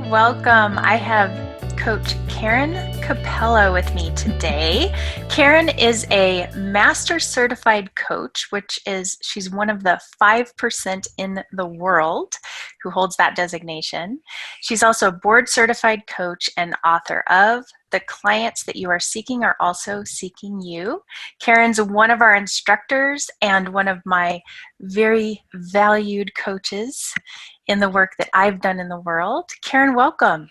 welcome. I have Coach Karen Cappello with me today. Karen is a master certified coach, she's one of the 5% in the world who holds that designation. She's also a board certified coach and author of The Clients That You Are Seeking Are Also Seeking You. Karen's one of our instructors and one of my very valued coaches in the work that I've done in the world. Karen, welcome.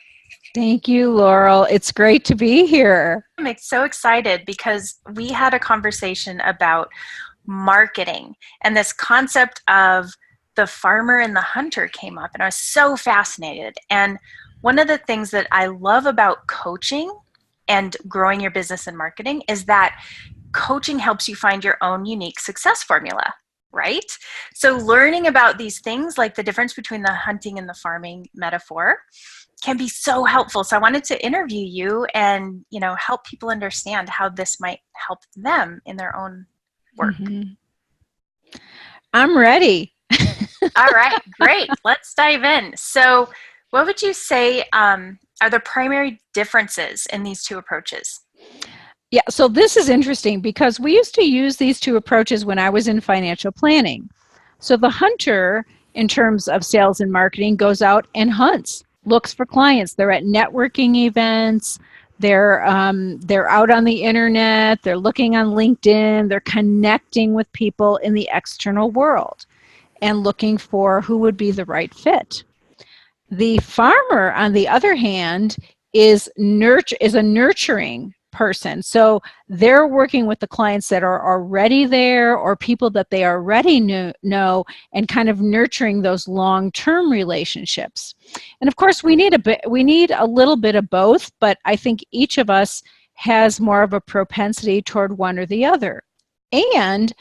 Thank you, Laurel. It's great to be here. I'm so excited because we had a conversation about marketing, and this concept of the farmer and the hunter came up, and I was so fascinated. And one of the things that I love about coaching and growing your business and marketing is that coaching helps you find your own unique success formula. Right? So learning about these things, like the difference between the hunting and the farming metaphor, can be so helpful. So I wanted to interview you and, help people understand how this might help them in their own work. Mm-hmm. I'm ready. All right, great. Let's dive in. So what would you say are the primary differences in these two approaches? Yeah, so this is interesting because we used to use these two approaches when I was in financial planning. So the hunter, in terms of sales and marketing, goes out and hunts, looks for clients. They're at networking events. They're out on the internet. They're looking on LinkedIn. They're connecting with people in the external world and looking for who would be the right fit. The farmer, on the other hand, is a nurturing person. So they're working with the clients that are already there or people that they already know and kind of nurturing those long-term relationships. And of course, we need a little bit of both, but I think each of us has more of a propensity toward one or the other. And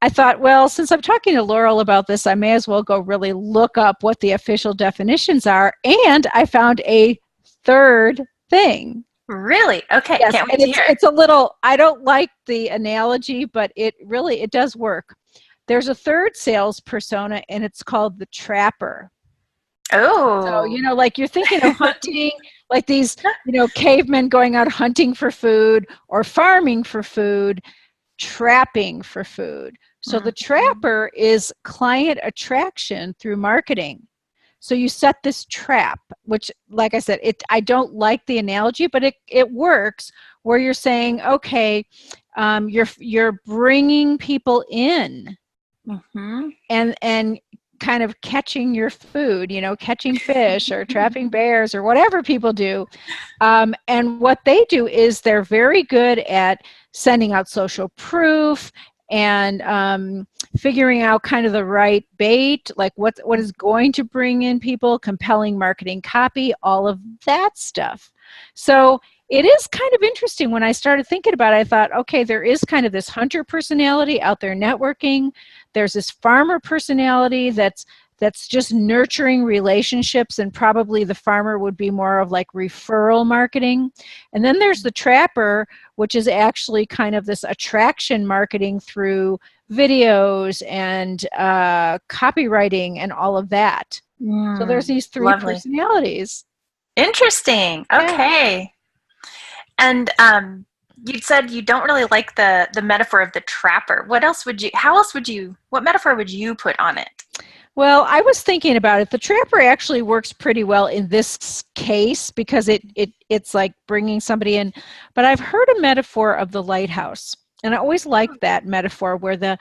I thought, well, since I'm talking to Laurel about this, I may as well go really look up what the official definitions are. And I found a third thing. Really? Okay. Yes, Can't wait and to hear. it's a little, I don't like the analogy, but it does work. There's a third sales persona, and it's called the trapper. Oh. So, like you're thinking of hunting, like these, cavemen going out hunting for food or farming for food, trapping for food. So the trapper is client attraction through marketing. So you set this trap, which, like I said, I don't like the analogy, but it works, where you're saying, okay, you're bringing people in, and kind of catching your food, catching fish or trapping bears or whatever people do. And what they do is they're very good at sending out social proof and figuring out kind of the right bait, like what is going to bring in people, compelling marketing copy, all of that stuff. So it is kind of interesting. When I started thinking about it, I thought, okay, there is kind of this hunter personality out there networking. There's this farmer personality that's just nurturing relationships, and probably the farmer would be more of like referral marketing. And then there's the trapper, which is actually kind of this attraction marketing through videos and copywriting and all of that. So there's these three personalities. Interesting. Okay. Yeah. And you said you don't really like the metaphor of the trapper. What metaphor would you put on it? Well, I was thinking about it. The trapper actually works pretty well in this case because it's like bringing somebody in. But I've heard a metaphor of the lighthouse, and I always liked that metaphor where the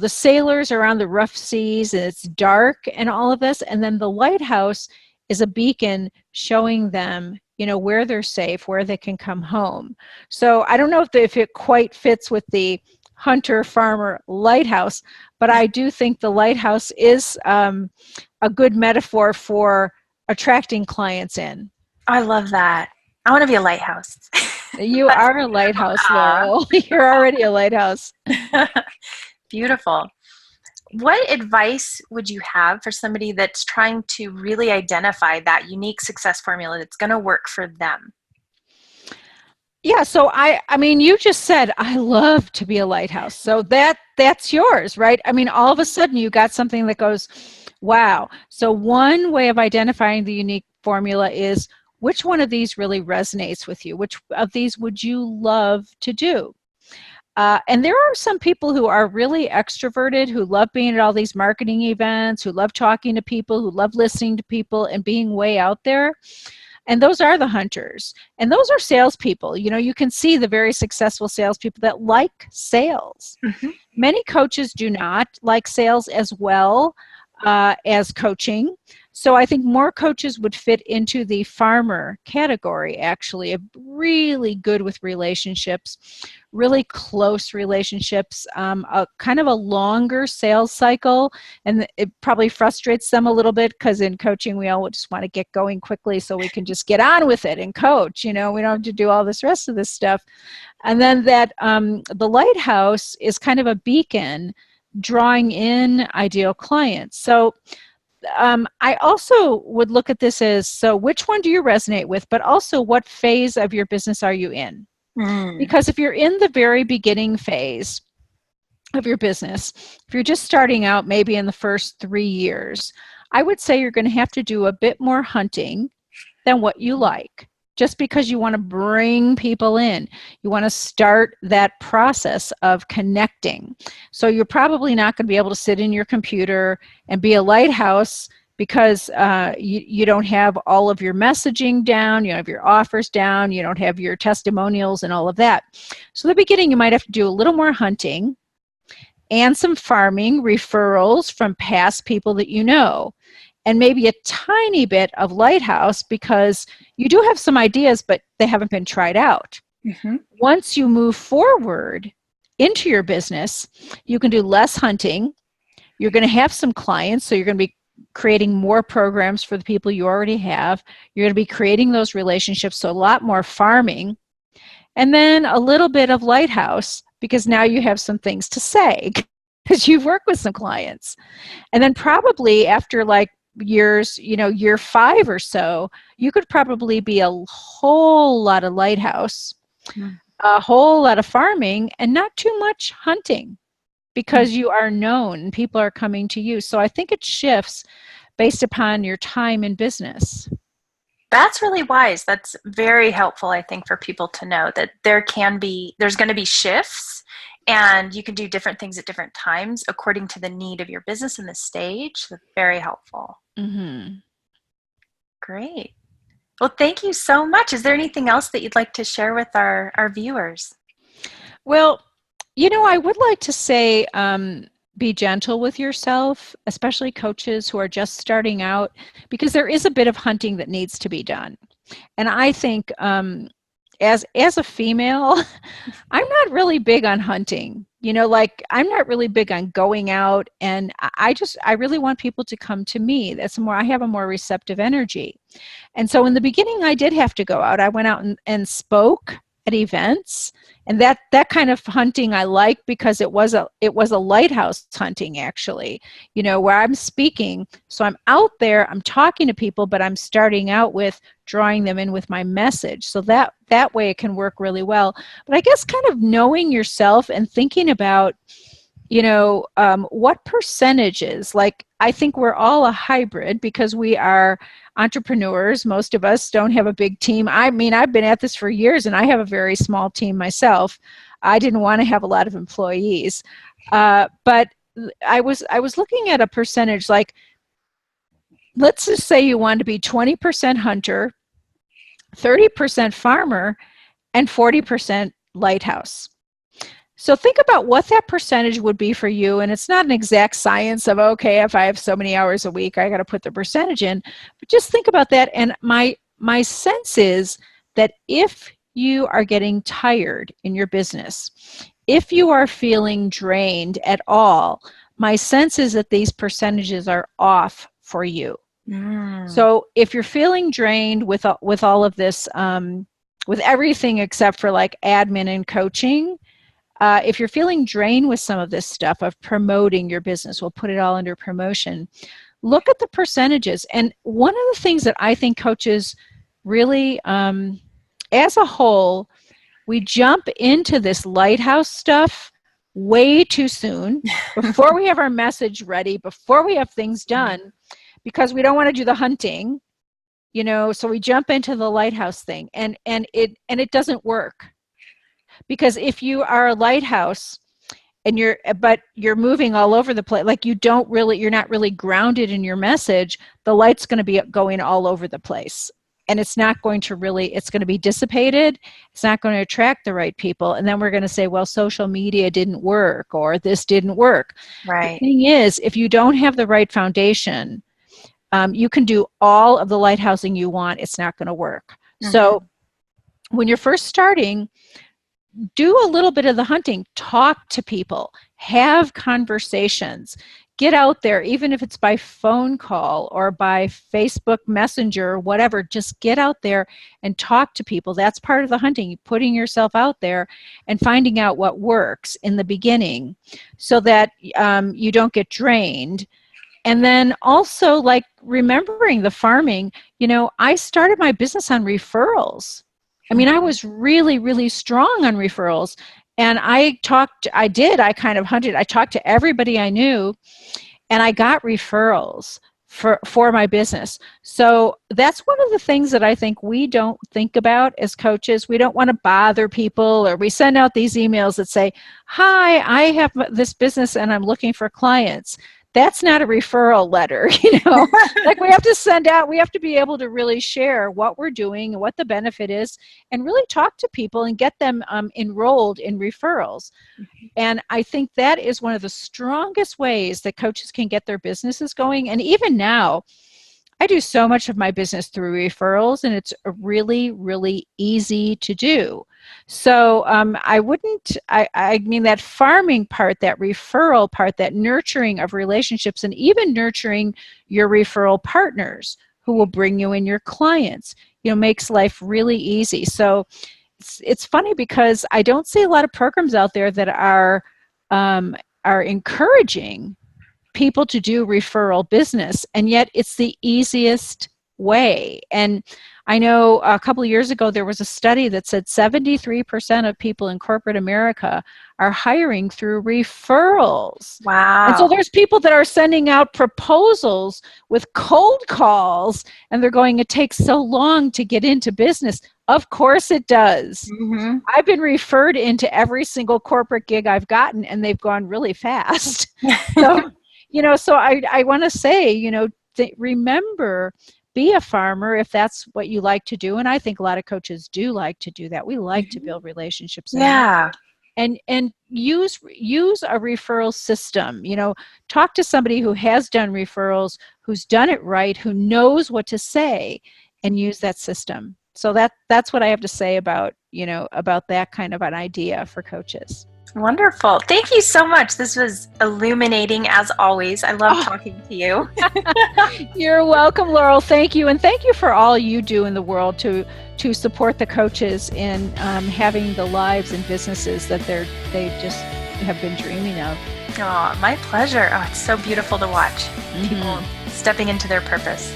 sailors are on the rough seas and it's dark and all of this, and then the lighthouse is a beacon showing them, where they're safe, where they can come home. So I don't know if it quite fits with the hunter farmer lighthouse, but I do think the lighthouse is a good metaphor for attracting clients in. I love that. I want to be a lighthouse. You are a lighthouse, Laurel. You're already a lighthouse. Beautiful. What advice would you have for somebody that's trying to really identify that unique success formula that's going to work for them? Yeah, so I mean, you just said, I love to be a lighthouse. So that's yours, right? I mean, all of a sudden you got something that goes, Wow. So one way of identifying the unique formula is which one of these really resonates with you? Which of these would you love to do? And there are some people who are really extroverted, who love being at all these marketing events, who love talking to people, who love listening to people and being way out there. And those are the hunters. And those are salespeople. You know, you can see the very successful salespeople that like sales. Mm-hmm. Many coaches do not like sales as well as coaching. So I think more coaches would fit into the farmer category, actually, of really good with relationships, really close relationships, a kind of a longer sales cycle. And it probably frustrates them a little bit because in coaching, we all just want to get going quickly so we can just get on with it and coach. You know, we don't have to do all this rest of this stuff. And then that the lighthouse is kind of a beacon drawing in ideal clients. So I also would look at this as, so which one do you resonate with, but also what phase of your business are you in? Mm. Because if you're in the very beginning phase of your business, if you're just starting out maybe in the first 3 years, I would say you're going to have to do a bit more hunting than what you like, just because you want to bring people in. You want to start that process of connecting. So you're probably not going to be able to sit in your computer and be a lighthouse because you don't have all of your messaging down, you don't have your offers down, you don't have your testimonials and all of that. So in the beginning, you might have to do a little more hunting and some farming, referrals from past people that you know, and maybe a tiny bit of lighthouse because you do have some ideas, but they haven't been tried out. Mm-hmm. Once you move forward into your business, you can do less hunting. You're going to have some clients, so you're going to be creating more programs for the people you already have. You're going to be creating those relationships, so a lot more farming. And then a little bit of lighthouse because now you have some things to say because you've worked with some clients. And then probably after like years, you know, year 5 or so, you could probably be a whole lot of lighthouse, a whole lot of farming, and not too much hunting because you are known and people are coming to you. So I think it shifts based upon your time in business. That's really wise. That's very helpful, I think, for people to know that there's going to be shifts and you can do different things at different times according to the need of your business and the stage. That's very helpful. Mm-hmm. Great. Well, thank you so much. Is there anything else that you'd like to share with our viewers? Well, you know, I would like to say be gentle with yourself, especially coaches who are just starting out, because there is a bit of hunting that needs to be done. And I think as a female, I'm not really big on hunting. You know, like I'm not really big on going out, and I really want people to come to me. I have a more receptive energy. And so in the beginning I did have to go out. I went out and spoke at events, and that kind of hunting I like because it was a lighthouse hunting, actually, you know, where I'm speaking. So I'm out there, I'm talking to people, but I'm starting out with drawing them in with my message. So that way it can work really well. But I guess kind of knowing yourself and thinking about, you know, what percentages, like I think we're all a hybrid because we are entrepreneurs. Most of us don't have a big team. I mean, I've been at this for years and I have a very small team myself. I didn't want to have a lot of employees. But I was looking at a percentage, like let's just say you want to be 20% hunter, 30% farmer, and 40% lighthouse. So think about what that percentage would be for you. And it's not an exact science of, okay, if I have so many hours a week, I got to put the percentage in. But just think about that. And my sense is that if you are getting tired in your business, if you are feeling drained at all, my sense is that these percentages are off for you. So if you're feeling drained with all of this, with everything except for like admin and coaching, if you're feeling drained with some of this stuff of promoting your business, we'll put it all under promotion, look at the percentages. And one of the things that I think coaches really, as a whole, we jump into this lighthouse stuff way too soon, before we have our message ready, before we have things done, because we don't want to do the hunting, so we jump into the lighthouse thing, and it doesn't work. Because if you are a lighthouse and you're moving all over the place, like you're not really grounded in your message, the light's going to be going all over the place. And it's going to be dissipated. It's not going to attract the right people. And then we're going to say, well, social media didn't work, or this didn't work. Right. The thing is, if you don't have the right foundation, you can do all of the lighthousing you want. It's not going to work. Mm-hmm. So when you're first starting, do a little bit of the hunting. Talk to people. Have conversations. Get out there, even if it's by phone call or by Facebook Messenger or whatever. Just get out there and talk to people. That's part of the hunting, putting yourself out there and finding out what works in the beginning so that you don't get drained. And then also, like, remembering the farming, I started my business on referrals. I mean, I was really, really strong on referrals. And I kind of hunted. I talked to everybody I knew, and I got referrals for my business. So that's one of the things that I think we don't think about as coaches. We don't want to bother people, or we send out these emails that say, hi, I have this business and I'm looking for clients. That's not a referral letter, like we have to be able to really share what we're doing and what the benefit is, and really talk to people and get them enrolled in referrals. And I think that is one of the strongest ways that coaches can get their businesses going. And even now, I do so much of my business through referrals, and it's really, really easy to do. So I mean, that farming part, that referral part, that nurturing of relationships, and even nurturing your referral partners who will bring you in your clients, makes life really easy. So it's funny because I don't see a lot of programs out there that are encouraging people to do referral business, and yet it's the easiest way. And I know a couple of years ago there was a study that said 73% of people in corporate America are hiring through referrals. Wow. And so there's people that are sending out proposals with cold calls, and they're going, it takes so long to get into business. Of course it does. Mm-hmm. I've been referred into every single corporate gig I've gotten, and they've gone really fast. So I want to say, remember, be a farmer if that's what you like to do. And I think a lot of coaches do like to do that. We like to build relationships. Yeah. And use a referral system. Talk to somebody who has done referrals, who's done it right, who knows what to say, and use that system. So that's what I have to say about that kind of an idea for coaches. Wonderful. Thank you so much. This was illuminating as always. I love talking to you. You're welcome, Laurel. Thank you. And thank you for all you do in the world to support the coaches in having the lives and businesses that they just have been dreaming of. Oh, my pleasure. Oh, it's so beautiful to watch people stepping into their purpose.